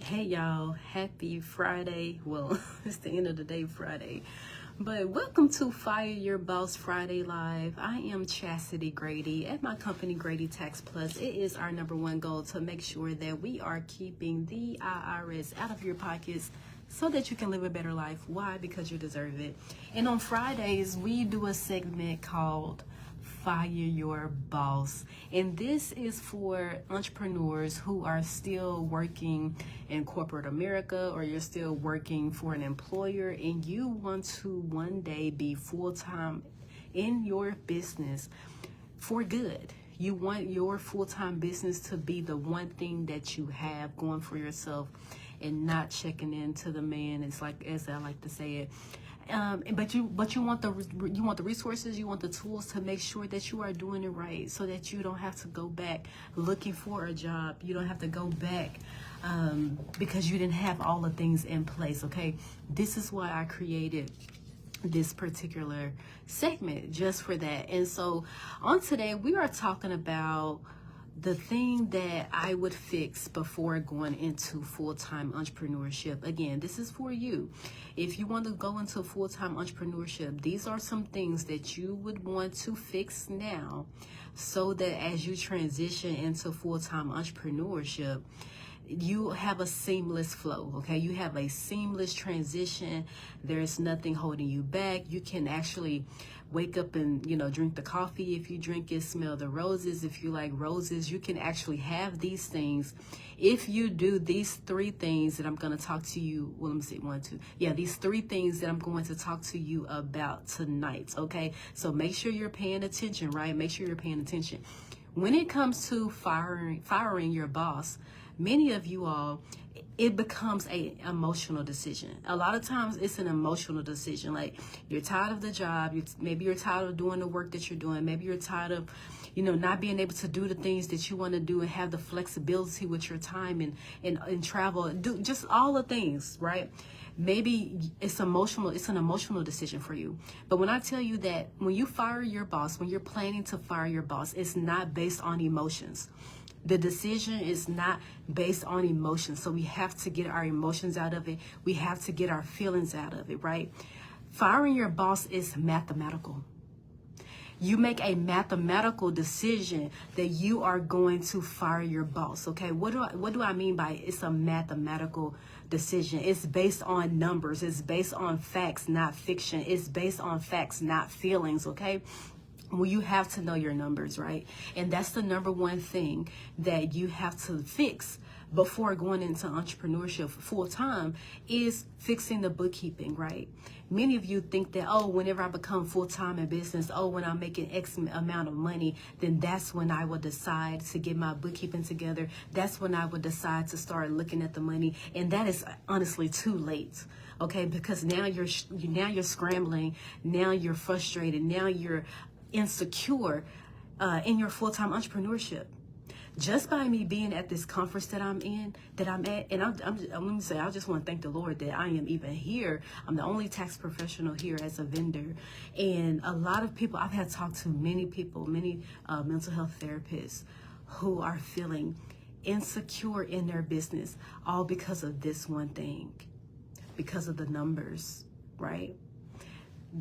Hey y'all, happy Friday. Well, it's the end of the day Friday. But welcome to Fire Your Boss Friday Live. I am Chastity Grady at my company Grady Tax Plus. It is our number one goal to make sure that we are keeping the IRS out of your pockets so that you can live a better life. Why? Because you deserve it. And on Fridays, we do a segment called Fire Your Boss. And this is for entrepreneurs who are still working in corporate America, or you're still working for an employer and you want to one day be full-time in your business for good. You want your full-time business to be the one thing that you have going for yourself and not checking into the man. It's like, as I like to say it. But you want the resources, you want the tools to make sure that you are doing it right, so that you don't have to go back looking for a job. You don't have to go back because you didn't have all the things in place. Okay, this is why I created this particular segment, just for that. And so on today, we are talking about the thing that I would fix before going into full-time entrepreneurship. Again, this is for you. If you want to go into full-time entrepreneurship, these are some things that you would want to fix now, so that as you transition into full-time entrepreneurship, you have a seamless flow. Okay, you have a seamless transition. There's nothing holding you back. You can actually wake up and drink the coffee if you drink it, smell the roses if you like roses. You can actually have these things if you do these three things that I'm going to talk to you. Well, let me see, these three things that I'm going to talk to you about tonight. Okay, so make sure you're paying attention, right? Make sure you're paying attention when it comes to firing your boss. Many of you all, it becomes an emotional decision. A lot of times it's an emotional decision. Like, you're tired of the job. Maybe you're tired of doing the work that you're doing. Maybe you're tired of, not being able to do the things that you want to do and have the flexibility with your time and travel, do just all the things, right? Maybe it's emotional. It's an emotional decision for you. But when I tell you that when you fire your boss, when you're planning to fire your boss, it's not based on emotions. The decision is not based on emotions. So we have to get our emotions out of it. We have to get our feelings out of it, right? Firing your boss is mathematical. You make a mathematical decision that you are going to fire your boss. Okay, what do I mean by it's a mathematical decision? It's based on numbers. It's based on facts, not fiction. It's based on facts, not feelings. Okay. Well, you have to know your numbers, right? And that's the number one thing that you have to fix before going into entrepreneurship full time, is fixing the bookkeeping, right? Many of you think that, whenever I become full time in business, when I'm making X amount of money, then that's when I will decide to get my bookkeeping together. That's when I would decide to start looking at the money. And that is honestly too late. Okay, because now you're scrambling. Now you're frustrated. Now you're insecure in your full-time entrepreneurship. Just by me being at this conference that I'm at, and I just want to thank the Lord that I am even here. I'm the only tax professional here as a vendor, and a lot of people, I've had talked to many people, many mental health therapists who are feeling insecure in their business, all because of this one thing, because of the numbers, right?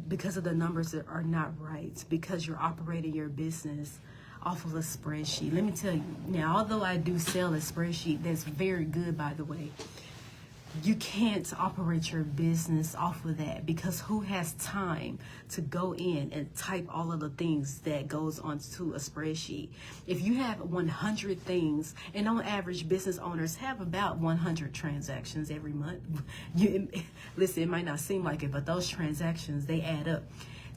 Because of the numbers that are not right, because you're operating your business off of a spreadsheet. Let me tell you, now, although I do sell a spreadsheet that's very good, by the way, you can't operate your business off of that, because who has time to go in and type all of the things that goes onto a spreadsheet? If you have 100 things, and on average, business owners have about 100 transactions every month. Listen, it might not seem like it, but those transactions, they add up.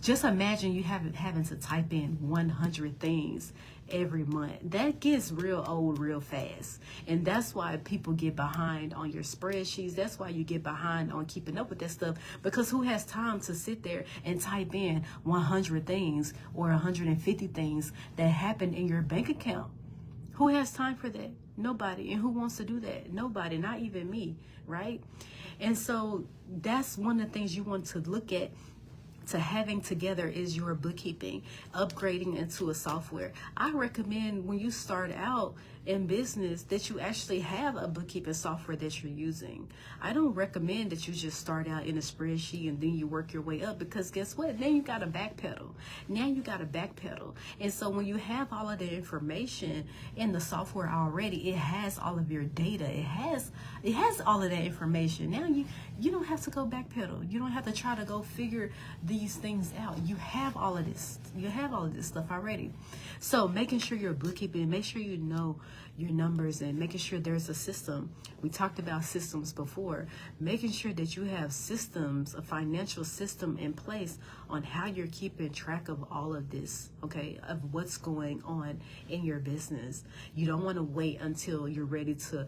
Just imagine you having to type in 100 things every month. That gets real old real fast. And that's why people get behind on your spreadsheets. That's why you get behind on keeping up with that stuff, because who has time to sit there and type in 100 things or 150 things that happen in your bank account? Who has time for that? Nobody. And who wants to do that? Nobody, not even me, right? And so that's one of the things you want to look at to having together is your bookkeeping, upgrading into a software. I recommend when you start out, in business that you actually have a bookkeeping software that you're using. I don't recommend that you just start out in a spreadsheet and then you work your way up, because guess what? Now you got to backpedal. And so when you have all of the information in the software already, it has all of your data. It has all of that information. Now you don't have to go backpedal. You don't have to try to go figure these things out. You have all of this. You have all of this stuff already. So making sure you're bookkeeping, make sure you know your numbers, and making sure there's a system. We talked about systems before. Making sure that you have systems, a financial system in place on how you're keeping track of all of this, okay, of what's going on in your business. You don't want to wait until you're ready to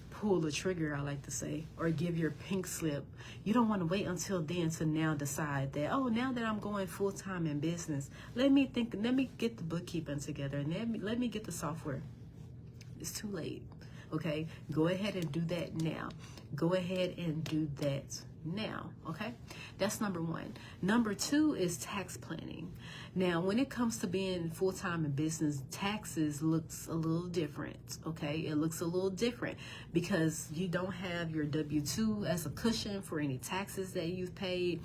pull the trigger, I like to say, or give your pink slip. You don't want to wait until then to now decide that, oh, now that I'm going full-time in business, let me get the bookkeeping together, and let me get the software. It's too late. Okay, go ahead and do that now. Go ahead and do that now. Okay, that's number one. Number two is tax planning. Now, when it comes to being full-time in business, taxes looks a little different. Okay, it looks a little different because you don't have your W-2 as a cushion for any taxes that you've paid.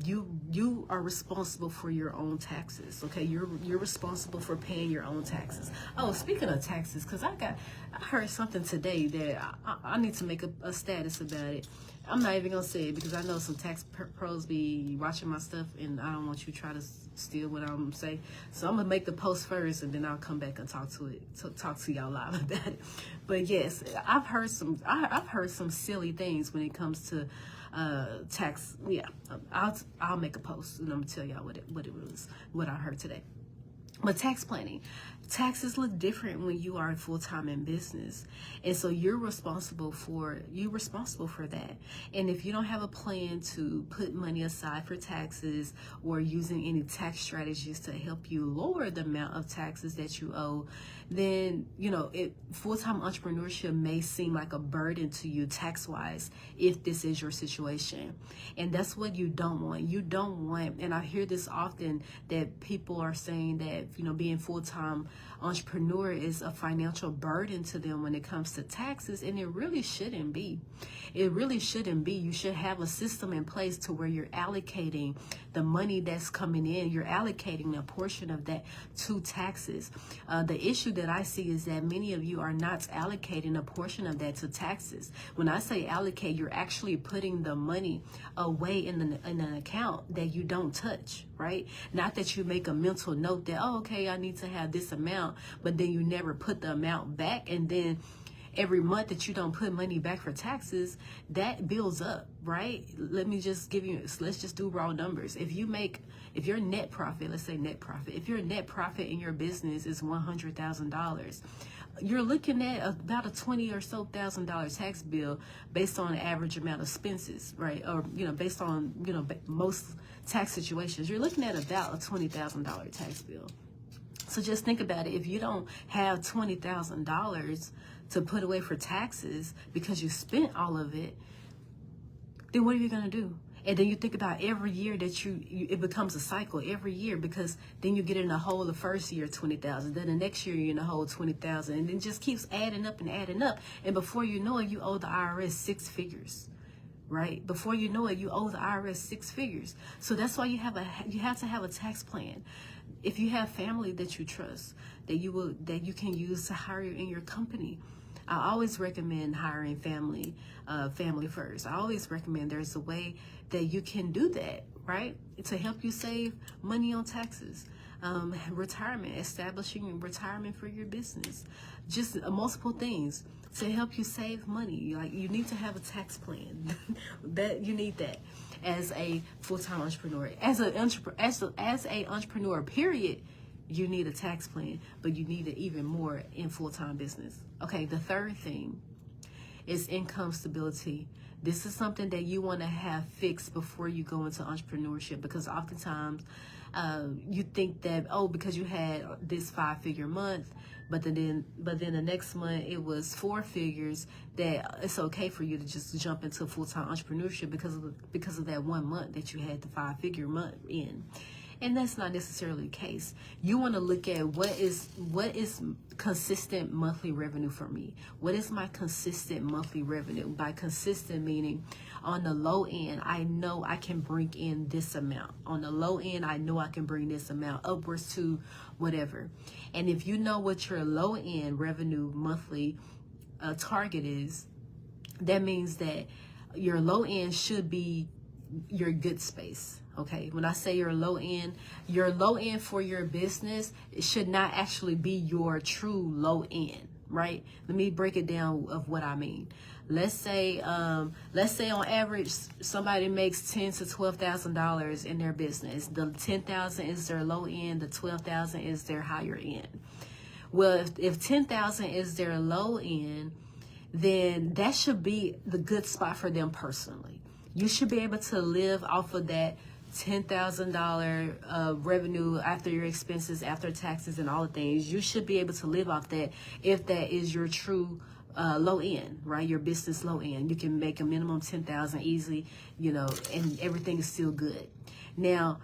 You are responsible for your own taxes. Okay, you're responsible for paying your own taxes. Oh, speaking of taxes, because I heard something today that I need to make a status about it. I'm not even gonna say it because I know some tax pros be watching my stuff, and I don't want you to try to steal what I'm saying. So I'm gonna make the post first, and then I'll come back and talk to y'all live about it. But yes, I've heard some silly things when it comes to tax. Yeah, I'll make a post and I'm gonna tell y'all what I heard today. But tax planning, taxes look different when you are full-time in business, and so you're responsible for that. And if you don't have a plan to put money aside for taxes, or using any tax strategies to help you lower the amount of taxes that you owe, then full-time entrepreneurship may seem like a burden to you tax-wise if this is your situation. And that's what you don't want. You don't want, and I hear this often, that people are saying that being full-time entrepreneur is a financial burden to them when it comes to taxes, and it really shouldn't be. It really shouldn't be. You should have a system in place to where you're allocating the money that's coming in. You're allocating a portion of that to taxes. The issue that I see is that many of you are not allocating a portion of that to taxes. When I say allocate, you're actually putting the money away in an account that you don't touch, right? Not that you make a mental note that, oh, okay, I need to have this amount, but then you never put the amount back, and then every month that you don't put money back for taxes, that builds up, right? Let's just do raw numbers. If your net profit, let's say net profit, if your net profit in your business is $100,000, you're looking at about a $20,000 or so tax bill based on the average amount of expenses, right? Or, based on, most tax situations, you're looking at about a $20,000 tax bill. So just think about it. If you don't have $20,000 to put away for taxes because you spent all of it, then what are you going to do? And then you think about every year that it becomes a cycle every year, because then you get in a hole the first year, 20,000, then the next year you're in a hole, 20,000, and it just keeps adding up and adding up. And before you know it, you owe the IRS six figures, right? Before you know it, you owe the IRS six figures. So that's why you have to have a tax plan. If you have family that you trust, that you can use to hire in your company, I always recommend hiring family first. I always recommend there's a way that you can do that, right? To help you save money on taxes. Retirement, establishing retirement for your business. Just multiple things to help you save money. Like, you need to have a tax plan. You need that as a full-time entrepreneur. As a entrepreneur, period, you need a tax plan, but you need it even more in full-time business. Okay, the third thing is income stability. This is something that you want to have fixed before you go into entrepreneurship, because oftentimes you think that, because you had this 5-figure month, but then the next month it was 4 figures, that it's okay for you to just jump into full-time entrepreneurship because of that 1 month that you had the 5-figure month in. And that's not necessarily the case. You want to look at what is consistent monthly revenue for me. What is my consistent monthly revenue? By consistent meaning on the low end, I know I can bring in this amount. On the low end, I know I can bring this amount upwards to whatever. And if you know what your low end revenue monthly target is, that means that your low end should be your good space. Okay, when I say your low end for your business, it should not actually be your true low end, right? Let me break it down of what I mean. Let's say on average somebody makes $10,000 to $12,000 in their business. The $10,000 is their low end, the $12,000 is their higher end. Well, if $10,000 is their low end, then that should be the good spot for them personally. You should be able to live off of that $10,000 revenue after your expenses, after taxes and all the things. You should be able to live off that if that is your true low end, right? Your business low end. You can make a minimum $10,000 easily, and everything is still good. Now,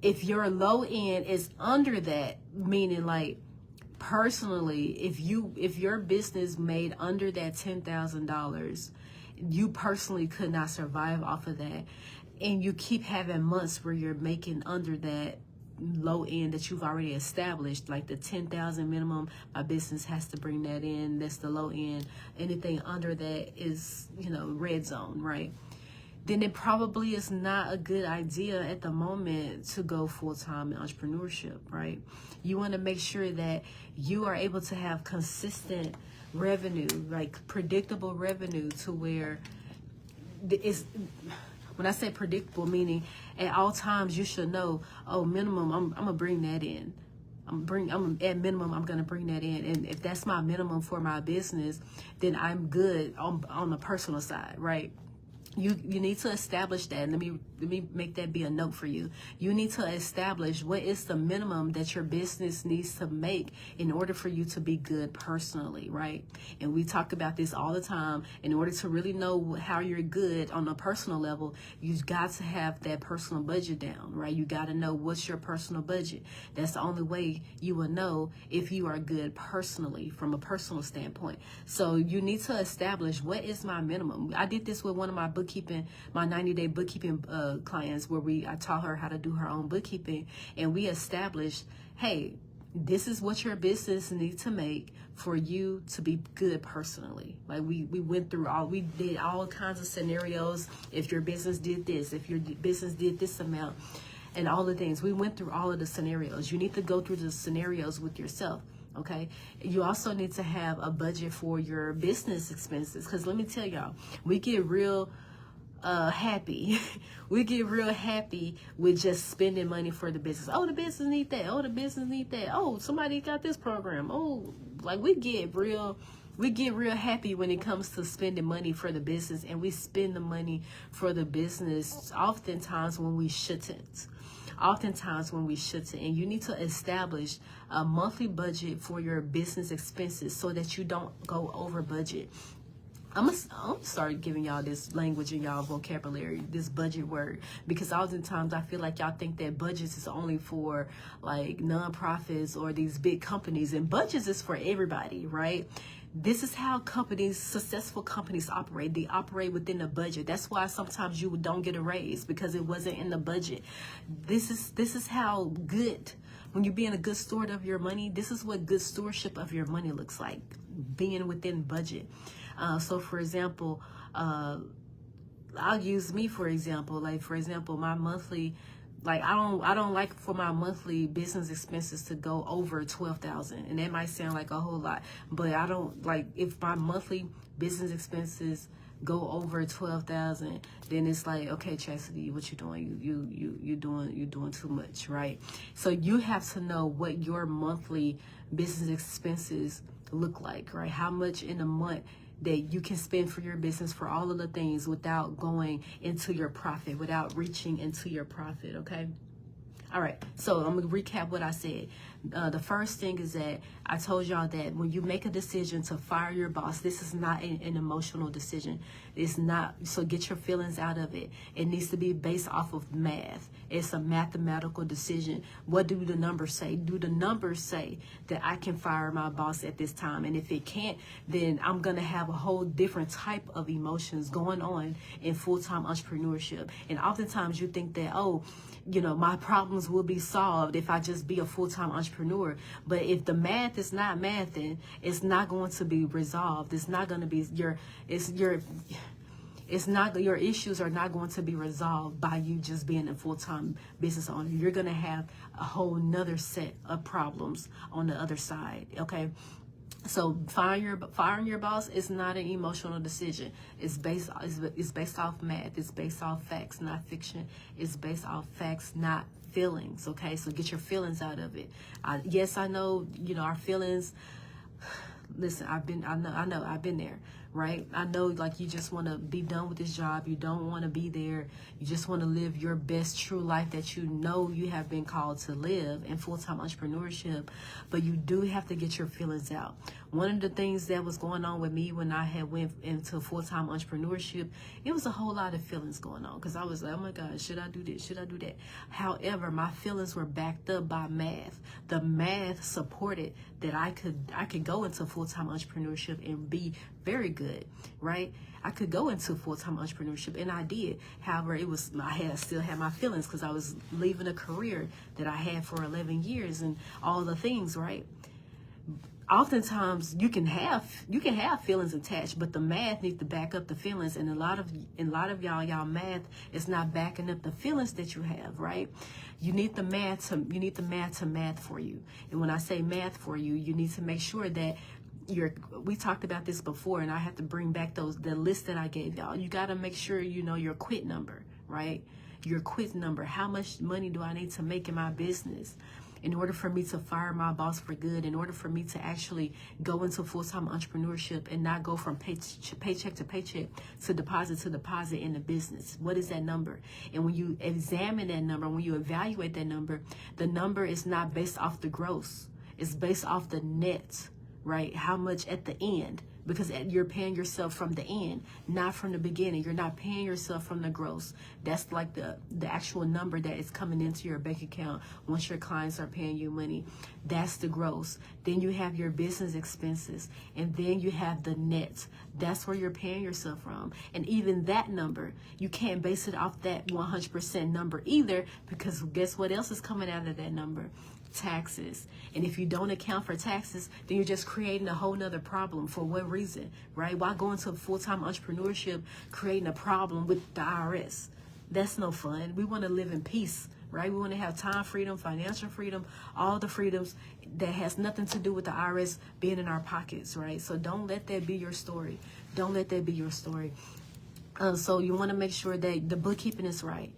if your low end is under that, meaning like personally, if your business made under that $10,000, you personally could not survive off of that, and you keep having months where you're making under that low end that you've already established, like the 10,000 minimum, my business has to bring that in, that's the low end. Anything under that is, red zone, right? Then it probably is not a good idea at the moment to go full-time in entrepreneurship, right? You want to make sure that you are able to have consistent revenue, like predictable revenue, to where it's, when I say predictable, meaning at all times you should know, minimum, I'm gonna bring that in. At minimum, I'm gonna bring that in. And if that's my minimum for my business, then I'm good on the personal side, right? You need to establish that. Let me make that be a note for you. You need to establish what is the minimum that your business needs to make in order for you to be good personally, right? And we talk about this all the time. In order to really know how you're good on a personal level, you've got to have that personal budget down, right? You got to know what's your personal budget. That's the only way you will know if you are good personally from a personal standpoint. So you need to establish what is my minimum. I did this with one of my my 90-day bookkeeping clients, where I taught her how to do her own bookkeeping, and we established, hey, this is what your business needs to make for you to be good personally. Like we did all kinds of scenarios. If your business did this, if your business did this amount, and all the things. We went through all of the scenarios. You need to go through the scenarios with yourself. Okay. You also need to have a budget for your business expenses, because let me tell y'all, we get real happy. We get real happy with just spending money for the business. Oh, the business need that. Oh, the business need that. Oh, somebody got this program. Oh, like we get real happy when it comes to spending money for the business, and we spend the money for the business oftentimes when we shouldn't. And you need to establish a monthly budget for your business expenses so that you don't go over budget. I'm gonna start giving y'all this language in y'all vocabulary, this budget word, because oftentimes I feel like y'all think that budgets is only for like nonprofits or these big companies, and budgets is for everybody, right? This is how successful companies operate. They operate within the budget. That's why sometimes you don't get a raise, because it wasn't in the budget. This is how good, when you're being a good steward of your money, this is what good stewardship of your money looks like, being within budget. So for example, I'll use me for example. Like for example, my monthly, like I don't like for my monthly business expenses to go over $12,000, and that might sound like a whole lot, but I don't like if my monthly business expenses go over $12,000, then it's like, okay, Chastity, what you doing? You're doing too much, right? So you have to know what your monthly business expenses look like, right? How much in a month that you can spend for your business for all of the things without going into your profit, without reaching into your profit, okay? All right, so I'm gonna recap what I said. The first thing is that I told y'all that when you make a decision to fire your boss, this is not an emotional decision. It's not, so get your feelings out of it. It needs to be based off of math. It's a mathematical decision. What do the numbers say? Do the numbers say that I can fire my boss at this time? And if it can't, then I'm going to have a whole different type of emotions going on in full-time entrepreneurship. And oftentimes you think that, oh, you know, my problems will be solved if I just be a full-time entrepreneur. But if the math is not mathing, it's not going to be resolved. It's not going to be your issues are not going to be resolved by you just being a full-time business owner. You're going to have a whole nother set of problems on the other side. Okay. So firing your boss is not an emotional decision. It's based off math. It's based off facts, not fiction. It's based off facts, not feelings. Okay, so get your feelings out of it. Yes, I know. You know, our feelings. Listen, I've been there, right? I know, like, you just want to be done with this job. You don't want to be there. You just want to live your best true life that you know you have been called to live in full-time entrepreneurship. But you do have to get your feelings out. One of the things that was going on with me when I had went into full-time entrepreneurship, it was a whole lot of feelings going on, because I was like, oh my God, should I do this? Should I do that? However, my feelings were backed up by math. The math supported that I could go into full-time entrepreneurship and be very good, right? I could go into full-time entrepreneurship, and I did. However, I still had my feelings, because I was leaving a career that I had for 11 years and all the things, right? Oftentimes you can have feelings attached, but the math needs to back up the feelings. And a lot of y'all math is not backing up the feelings that you have, right? You need the math to math for you. And when I say math for you, you need to make sure that we talked about this before, and I have to bring back the list that I gave y'all. You got to make sure you know your quit number, right? Your quit number. How much money do I need to make in my business in order for me to fire my boss for good, in order for me to actually go into full-time entrepreneurship and not go from paycheck to paycheck to deposit in the business? What is that number? And when you examine that number, when you evaluate that number, the number is not based off the gross. It's based off the net, right? How much at the end, because you're paying yourself from the end, not from the beginning. You're not paying yourself from the gross. That's like the actual number that is coming into your bank account once your clients are paying you money. That's the gross. Then you have your business expenses, and then you have the net. That's where you're paying yourself from. And even that number, you can't base it off that 100% number either, because guess what else is coming out of that number? Taxes. And if you don't account for taxes, then you're just creating a whole nother problem. For what reason, right? Why go into full-time entrepreneurship creating a problem with the IRS? That's no fun. We want to live in peace, right? We want to have time freedom, financial freedom, all the freedoms that has nothing to do with the IRS being in our pockets, right? So don't let that be your story. Don't let that be your story. So you want to make sure that the bookkeeping is right.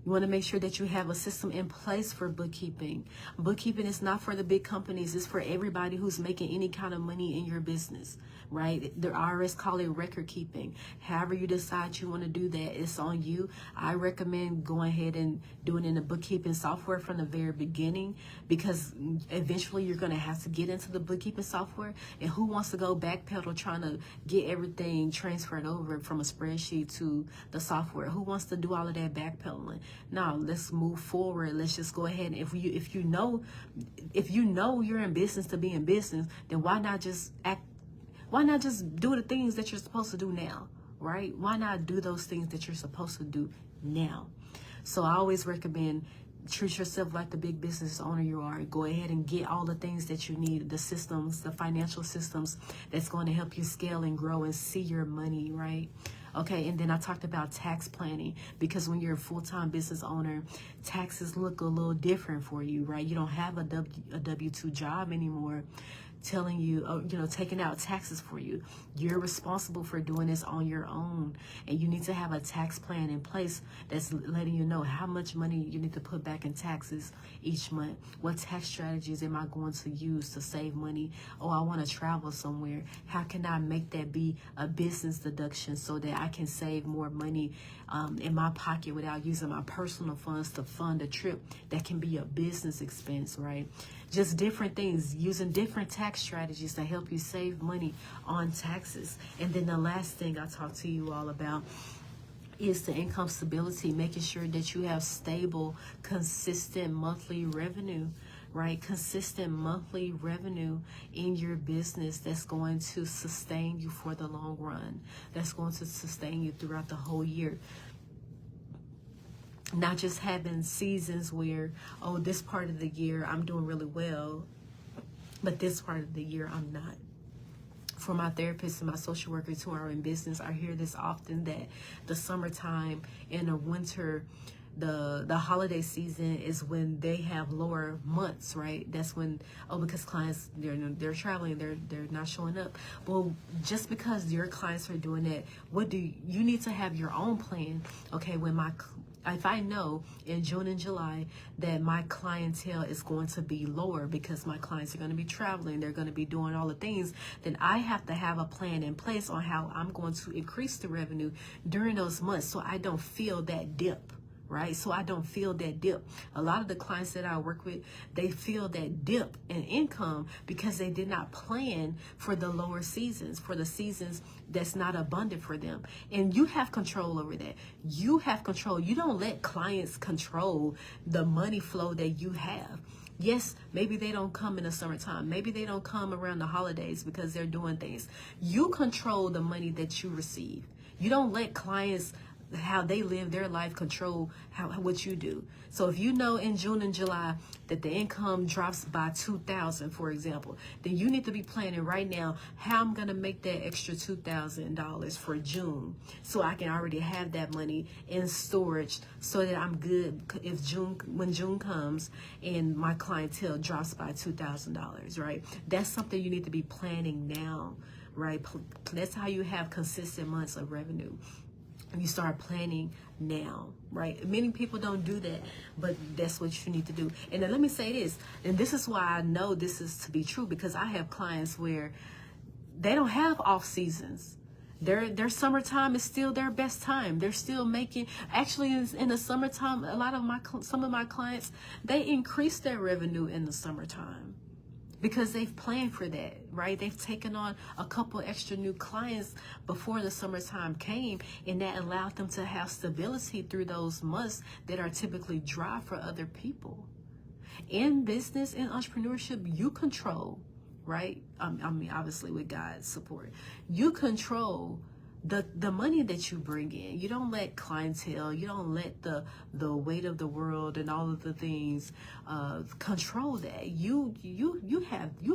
You want to make sure that you have a system in place for bookkeeping. Bookkeeping is not for the big companies. It's for everybody who's making any kind of money in your business, right? The IRS call it record keeping. However you decide you want to do that, it's on you. I recommend going ahead and doing it in the bookkeeping software from the very beginning, because eventually you're going to have to get into the bookkeeping software. And who wants to go backpedal trying to get everything transferred over from a spreadsheet to the software? Who wants to do all of that backpedaling? No, let's move forward. Let's just go ahead. And if you know you're in business to be in business, then why not just do the things that you're supposed to do now, right? Why not do those things that you're supposed to do now? So I always recommend treat yourself like the big business owner you are. Go ahead and get all the things that you need, the systems, the financial systems that's going to help you scale and grow and see your money, right? Okay, and then I talked about tax planning, because when you're a full-time business owner, taxes look a little different for you, right? You don't have a W-2 job anymore telling you, taking out taxes for you. You're responsible for doing this on your own. And you need to have a tax plan in place that's letting you know how much money you need to put back in taxes each month. What tax strategies am I going to use to save money? Oh, I want to travel somewhere. How can I make that be a business deduction so that I can save more money in my pocket without using my personal funds to fund a trip that can be a business expense, right? just different things, using different tax strategies to help you save money on taxes. And then the last thing I talk to you all about is the income stability, making sure that you have stable, consistent monthly revenue, right? Consistent monthly revenue in your business that's going to sustain you for the long run, that's going to sustain you throughout the whole year. Not just having seasons where, oh, this part of the year I'm doing really well, but this part of the year I'm not. For my therapists and my social workers who are in business, I hear this often, that the summertime and the winter, the holiday season is when they have lower months, right? That's when, oh, because clients, they're traveling, they're not showing up. Well, just because your clients are doing that, you need to have your own plan. Okay, if I know in June and July that my clientele is going to be lower because my clients are going to be traveling, they're going to be doing all the things, then I have to have a plan in place on how I'm going to increase the revenue during those months so I don't feel that dip. Right? So I don't feel that dip. A lot of the clients that I work with, they feel that dip in income because they did not plan for the lower seasons, for the seasons that's not abundant for them. And you have control over that. You have control. You don't let clients control the money flow that you have. Yes, maybe they don't come in the summertime. Maybe they don't come around the holidays because they're doing things. You control the money that you receive. You don't let clients, how they live their life, control what you do. So if you know in June and July that the income drops by $2,000, for example, then you need to be planning right now how I'm going to make that extra $2,000 for June, so I can already have that money in storage so that I'm good when June comes and my clientele drops by $2,000, right? That's something you need to be planning now, right? That's how you have consistent months of revenue. You start planning now, right? Many people don't do that, but that's what you need to do. And then let me say this, and this is why I know this is to be true, because I have clients where they don't have off seasons. Their summertime is still their best time. They're still making, actually in the summertime, some of my clients, they increase their revenue in the summertime, because they've planned for that, right? They've taken on a couple extra new clients before the summertime came, and that allowed them to have stability through those months that are typically dry for other people. In business and entrepreneurship, you control, right? I mean, obviously with God's support, you control the money that you bring in. You don't let clientele, you don't let the weight of the world and all of the things control that. You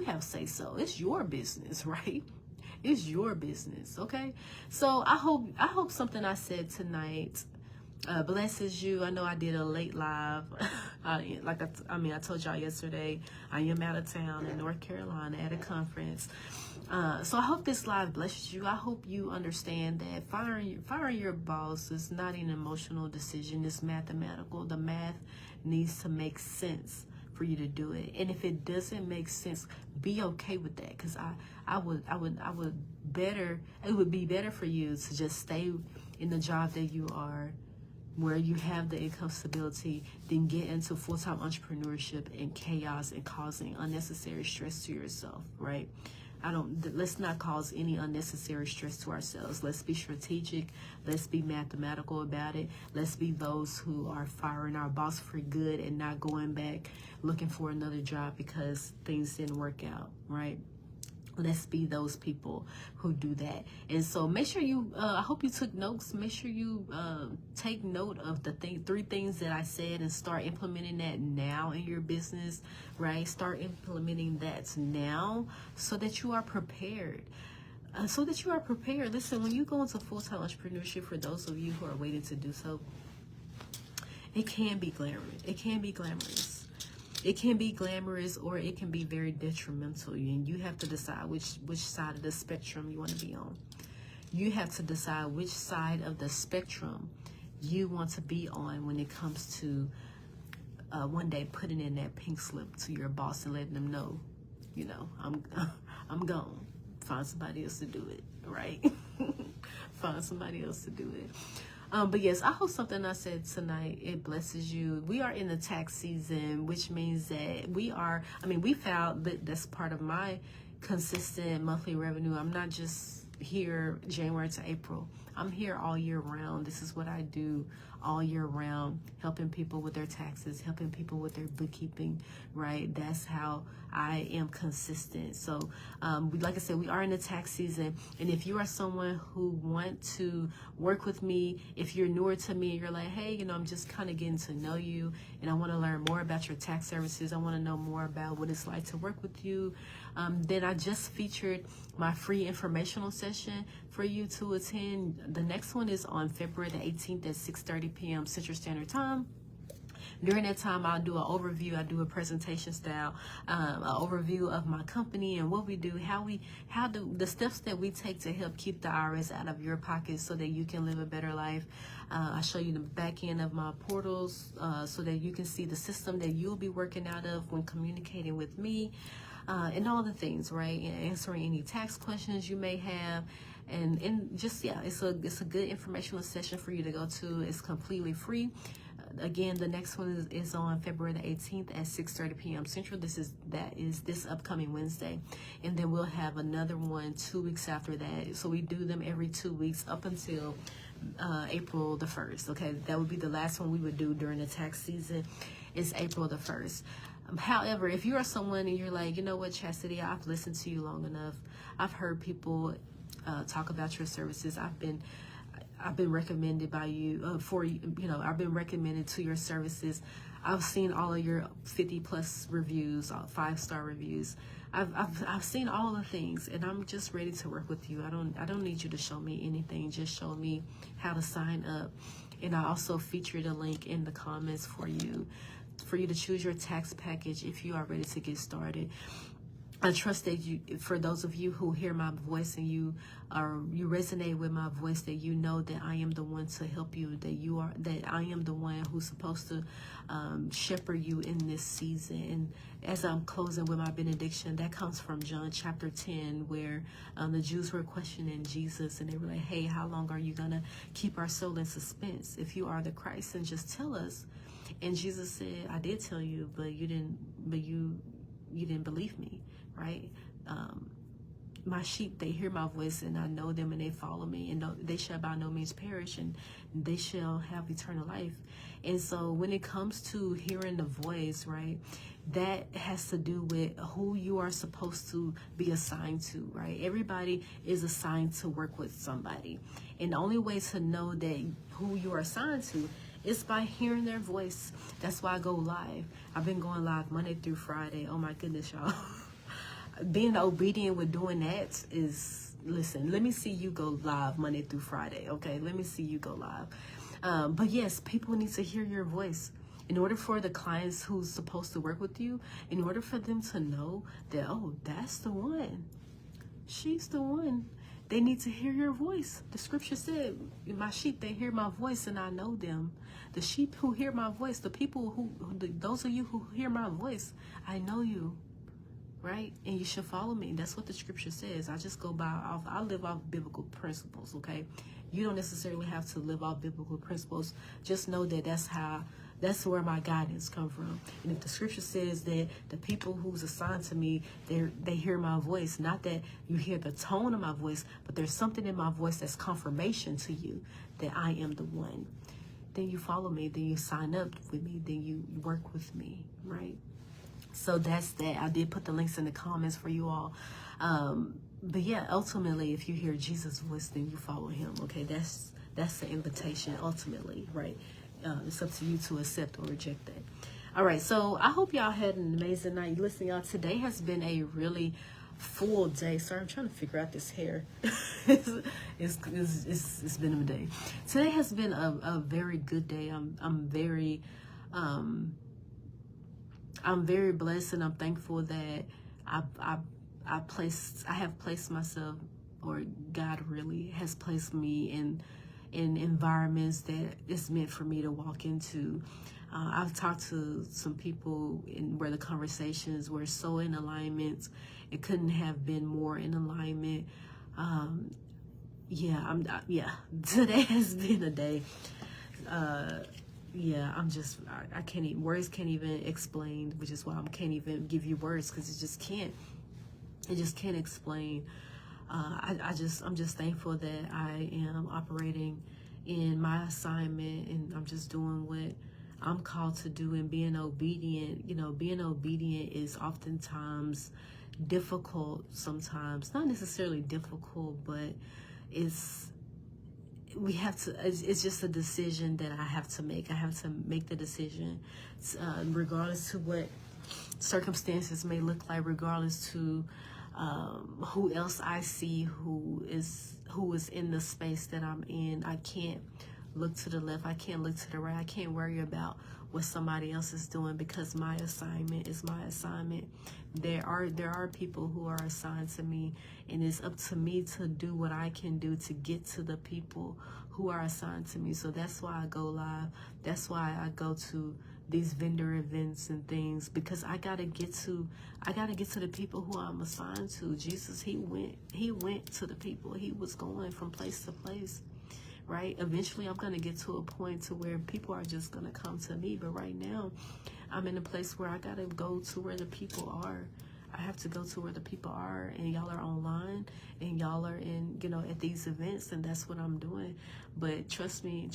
have say so. It's your business, right? It's your business, okay? So I hope something I said tonight blesses you. I know I did a late live. I told y'all yesterday, I am out of town in North Carolina at a conference. So I hope this live blesses you. I hope you understand that firing your boss is not an emotional decision. It's mathematical. The math needs to make sense for you to do it. And if it doesn't make sense, be okay with that. Because it would be better for you to just stay in the job that you are, where you have the income stability, then get into full-time entrepreneurship and chaos and causing unnecessary stress to yourself, right? Let's not cause any unnecessary stress to ourselves. Let's be strategic. Let's be mathematical about it. Let's be those who are firing our boss for good and not going back looking for another job because things didn't work out, right? Let's be those people who do that. And so make sure you, I hope you took notes. Make sure you take note of the 3 things that I said and start implementing that now in your business, right? Start implementing that now so that you are prepared. Listen, when you go into full-time entrepreneurship, for those of you who are waiting to do so, it can be glamorous. It can be glamorous. It can be glamorous, or it can be very detrimental, and you have to decide which side of the spectrum you want to be on. You have to decide which side of the spectrum you want to be on when it comes to one day putting in that pink slip to your boss and letting them know, I'm gone. Find somebody else to do it, right? Find somebody else to do it. But yes, I hope something I said tonight, it blesses you. We are in the tax season, which means that we found that that's part of my consistent monthly revenue. I'm not just here January to April. I'm here all year round. This is what I do all year round, helping people with their taxes, helping people with their bookkeeping, right? That's how I am consistent. So, like I said, we are in the tax season. And if you are someone who want to work with me, if you're newer to me, you're like, hey, I'm just kind of getting to know you and I want to learn more about your tax services. I want to know more about what it's like to work with you. Then I just featured my free informational session for you to attend. The next one is on February the 18th at 6:30 p.m. Central Standard Time. During that time, I'll do an overview. I do a presentation style, an overview of my company and what we do, the steps that we take to help keep the IRS out of your pockets so that you can live a better life. I show you the back end of my portals so that you can see the system that you'll be working out of when communicating with me. And all the things, right? And answering any tax questions you may have. And just, it's a good informational session for you to go to. It's completely free. Again, the next one is on February the 18th at 6:30 p.m. Central. That is this upcoming Wednesday. And then we'll have another one 2 weeks after that. So we do them every 2 weeks up until April the 1st. Okay, that would be the last one we would do during the tax season. It's April the 1st. However, if you are someone and you're like, you know what, Chastity, I've listened to you long enough. I've heard people talk about your services. I've been recommended by you I've been recommended to your services. I've seen all of your 50 plus reviews, 5-star reviews. I've seen all the things, and I'm just ready to work with you. I don't need you to show me anything. Just show me how to sign up. And I also featured a link in the comments for you to choose your tax package if you are ready to get started. I trust that for those of you who hear my voice and you resonate with my voice, that you know that I am the one to help you, that I am the one who's supposed to shepherd you in this season. And as I'm closing with my benediction, that comes from John chapter 10, where the Jews were questioning Jesus, and they were like, hey, how long are you gonna keep our soul in suspense? If you are the Christ, then just tell us. And Jesus said, I did tell you, but you didn't believe me, right? My sheep, they hear my voice, and I know them, and they follow me, and they shall by no means perish, and they shall have eternal life. And so when it comes to hearing the voice, right, that has to do with who you are supposed to be assigned to, right? Everybody is assigned to work with somebody. And the only way to know that who you are assigned to is by hearing their voice. That's why I go live. I've been going live Monday through Friday. Oh my goodness, y'all. Being obedient with doing that is, listen, let me see you go live Monday through Friday, okay? Let me see you go live. But yes, people need to hear your voice. In order for the clients who's supposed to work with you, in order for them to know that, oh, that's the one. She's the one. They need to hear your voice. The scripture said, my sheep, they hear my voice and I know them. The sheep who hear my voice, the people those of you who hear my voice, I know you, right? And you should follow me. That's what the scripture says. I just I live off biblical principles, okay? You don't necessarily have to live off biblical principles. Just know that that's where my guidance come from. And if the scripture says that the people who's assigned to me, they hear my voice, not that you hear the tone of my voice, but there's something in my voice that's confirmation to you that I am the one. Then you follow me, then you sign up with me, then you work with me, right? So that's that. I did put the links in the comments for you all. But yeah, ultimately, if you hear Jesus' voice, then you follow him, okay? That's the invitation, ultimately, right? It's up to you to accept or reject that. All right, so I hope y'all had an amazing night. Listen, y'all, today has been a really full day. Sorry, I'm trying to figure out this hair. It's been a day. Today has been a very good day. I'm very blessed, and I'm thankful that I have placed myself, or God really has placed me in environments that is meant for me to walk into. I've talked to some people where the conversations were so in alignment. It couldn't have been more in alignment. yeah, today has been a day. Yeah, I can't even, words can't even explain, which is why I can't even give you words, because it just can't explain. I'm just thankful that I am operating in my assignment, and I'm just doing what I'm called to do, and being obedient. Being obedient is oftentimes difficult sometimes, not necessarily difficult, but it's just a decision that I have to make. I have to make the decision, regardless to what circumstances may look like, regardless to who else I see who is in the space that I'm in. I can't look to the left. I can't look to the right. I can't worry about what somebody else is doing, because my assignment is my assignment. There are people who are assigned to me, and it's up to me to do what I can do to get to the people who are assigned to me. So that's why I go live. That's why I go to these vendor events and things, because I gotta get to the people who I'm assigned to. Jesus, he went to the people. He was going from place to place, right? Eventually I'm gonna get to a point to where people are just gonna come to me, but right now I'm in a place where I gotta go to where the people are. I have to go to where the people are, and y'all are online, and y'all are in, at these events, and that's what I'm doing. But trust me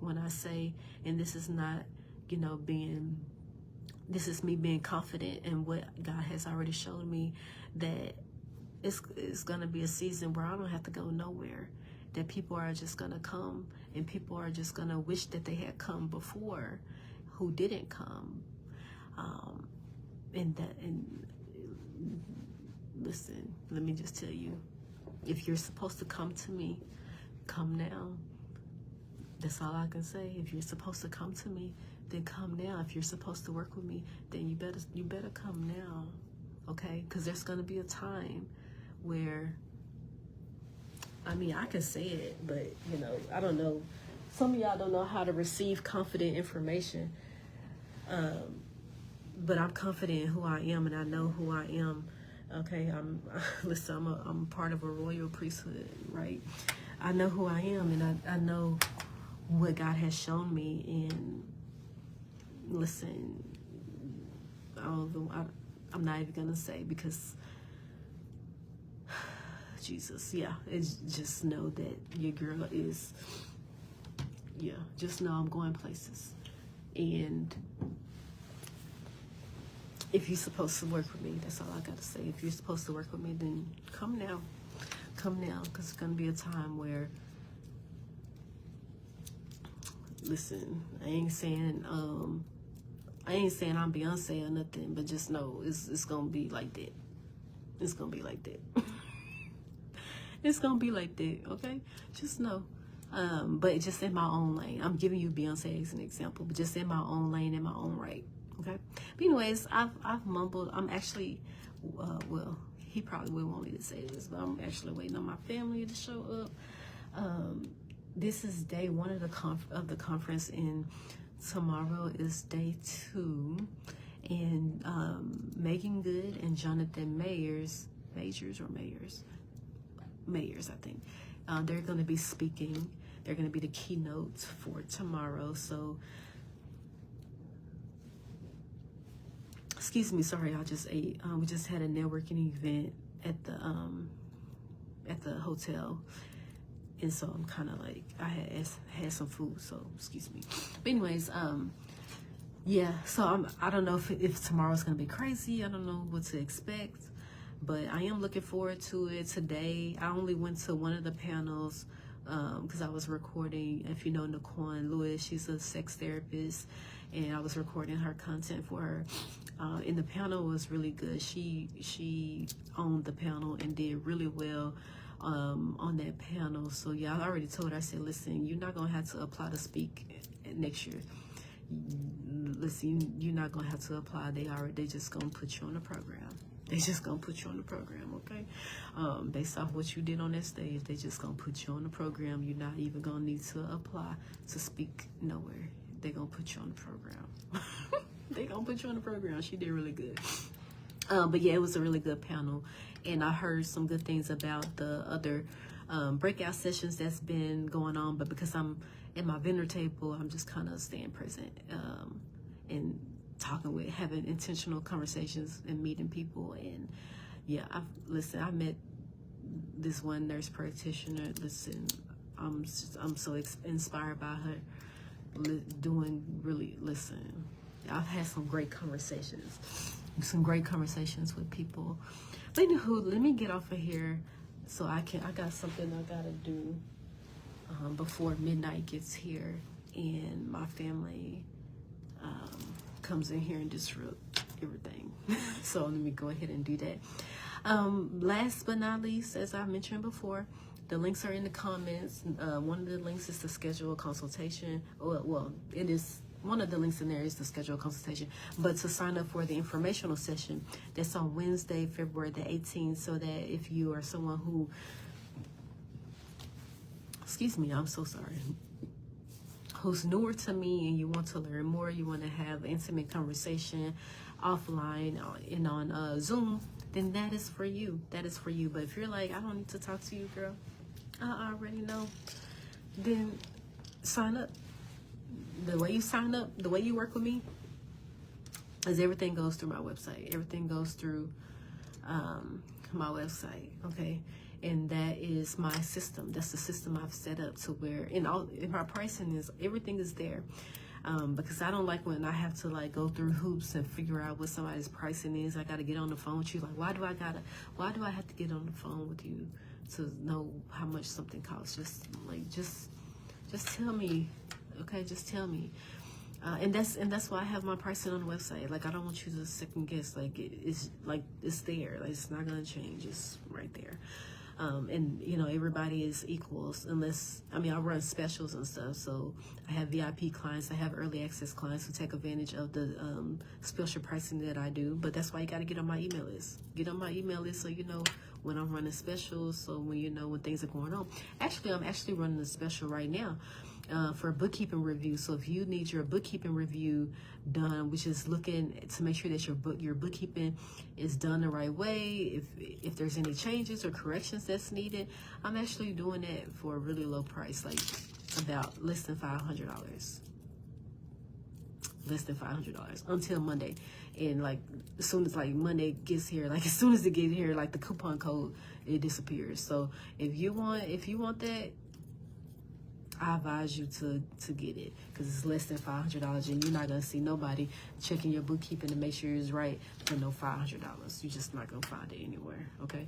when I say, and this is not, this is me being confident in what God has already shown me, that it's going to be a season where I don't have to go nowhere, that people are just going to come, and people are just going to wish that they had come before who didn't come. And listen, let me just tell you, if you're supposed to come to me, come now. That's all I can say. If you're supposed to come to me, then come now. If you're supposed to work with me, then you better come now, okay? Because there's going to be a time where, I can say it, but, I don't know. Some of y'all don't know how to receive confident information. But I'm confident in who I am, and I know who I am, okay? I'm part of a royal priesthood, right? I know who I am, and I know what God has shown me. And listen, I'm not even gonna say, because Jesus, it's just know that your girl is, just know I'm going places. And if you're supposed to work with me, that's all I gotta say. If you're supposed to work with me, then come now, because it's gonna be a time where, listen, I ain't saying I'm Beyonce or nothing, but just know it's gonna be like that. It's gonna be like that. It's gonna be like that, okay? Just know. But just in my own lane. I'm giving you Beyonce as an example, but just in my own lane, in my own right, okay? But anyways, I've mumbled. I'm actually, well, he probably wouldn't want me to say this, but I'm actually waiting on my family to show up. This is day one of the conference, and tomorrow is day 2. And Megan Good and Jonathan Mayers, I think. They're going to be speaking. They're going to be the keynotes for tomorrow. So, excuse me, sorry, I just ate. We just had a networking event at the hotel. And so I'm kind of like, I had some food, so excuse me. But anyways, so I don't know if tomorrow's going to be crazy. I don't know what to expect, but I am looking forward to it. Today, I only went to one of the panels because I was recording, if you know Naquan Lewis, she's a sex therapist, and I was recording her content for her. And the panel was really good. She owned the panel and did really well on that panel. So yeah, I already told her, I said, listen, you're not gonna have to apply to speak next year. Listen, you're not gonna have to apply. They just gonna put you on the program. They just gonna put you on the program, okay? Based off what you did on that stage, they just gonna put you on the program. You're not even gonna need to apply to speak nowhere. They gonna put you on the program. They gonna put you on the program. She did really good. But yeah, it was a really good panel, and I heard some good things about the other breakout sessions that's been going on, but because I'm at my vendor table, I'm just kind of staying present and talking with, having intentional conversations and meeting people. And yeah, I met this one nurse practitioner. Listen, I'm so inspired by her doing really, listen, I've had some great conversations with people. But anywho, let me get off of here so I got something I gotta do before midnight gets here and my family comes in here and disrupt everything. So let me go ahead and do that. Last but not least, as I mentioned before, the links are in the comments. One of the links is to schedule a consultation. Well, it is one of the links in there is to schedule a consultation, but to sign up for the informational session that's on Wednesday, February the 18th, so that if you are someone who, excuse me, I'm so sorry, who's newer to me and you want to learn more, you want to have intimate conversation offline and on Zoom, then that is for you. That is for you. But if you're like, I don't need to talk to you, girl, I already know, then sign up. The way you sign up, the way you work with me, is everything goes through my website. Everything goes through my website, okay? And that is my system. That's the system I've set up to where, in my pricing is, everything is there. Because I don't like when I have to like go through hoops and figure out what somebody's pricing is. I got to get on the phone with you. Like, why do I have to get on the phone with you to know how much something costs? Just tell me, okay? Just tell me. And that's why I have my pricing on the website. Like, I don't want you to second guess. Like, it's there. Like, it's not gonna change. It's right there. And you know, everybody is equals unless, I run specials and stuff. So I have VIP clients, I have early access clients who take advantage of the special pricing that I do. But that's why you got to get on my email list. Get on my email list so you know when I'm running specials, so when you know when things are going on. Actually, I'm actually running a special right now for a bookkeeping review. So if you need your bookkeeping review done, which is looking to make sure that your bookkeeping is done the right way, if there's any changes or corrections that's needed, I'm actually doing that for a really low price, like about less than $500. Less than $500 until Monday. And like as soon as like Monday gets here, like as soon as it gets here, like the coupon code, it disappears. So if you want that, I advise you to get it, because it's less than $500 and you're not gonna see nobody checking your bookkeeping to make sure it's right for no $500. You're just not gonna find it anywhere. Okay,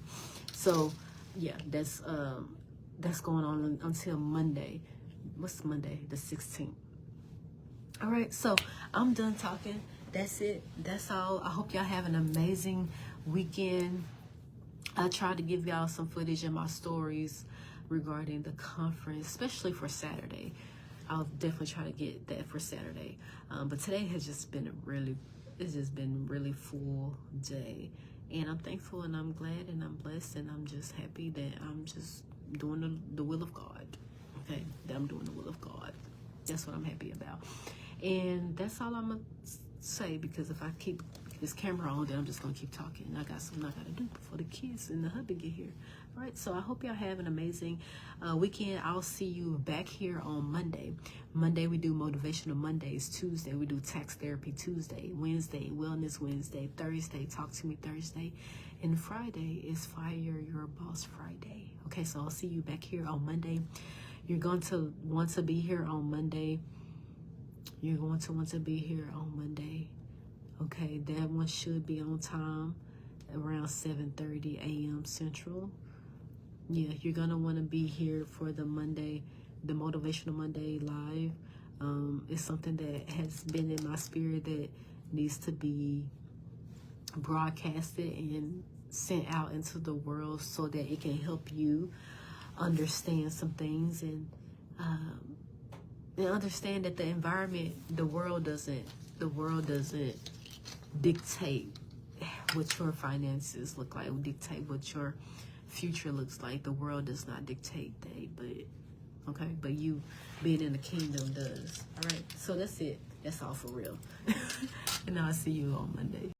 so yeah, that's going on until Monday. What's Monday? The 16th. All right, so I'm done talking. That's it. That's all. I hope y'all have an amazing weekend. I tried to give y'all some footage in my stories regarding the conference, especially for Saturday. I'll definitely try to get that for Saturday. But today has just been really full day. And I'm thankful and I'm glad and I'm blessed and I'm just happy that I'm just doing the will of God. Okay, that I'm doing the will of God. That's what I'm happy about. And that's all I'm going to say, because if I keep this camera on, then I'm just going to keep talking. I got something I got to do before the kids and the hubby get here. All right, so I hope y'all have an amazing weekend. I'll see you back here on Monday. Monday, we do Motivational Mondays. Tuesday, we do Tax Therapy Tuesday. Wednesday, Wellness Wednesday. Thursday, Talk to Me Thursday. And Friday is Fire Your Boss Friday. Okay, so I'll see you back here on Monday. You're going to want to be here on Monday. You're going to want to be here on Monday. Okay, that one should be on time, around 7:30 a.m. Central. Yeah, you're going to want to be here for the Monday, the Motivational Monday live. It's something that has been in my spirit that needs to be broadcasted and sent out into the world so that it can help you understand some things and understand that the environment, the world doesn't dictate what your finances look like, dictate what your future looks like. The world does not dictate that, but you being in the kingdom does. All right, so that's it. That's all for real. And I'll see you on Monday.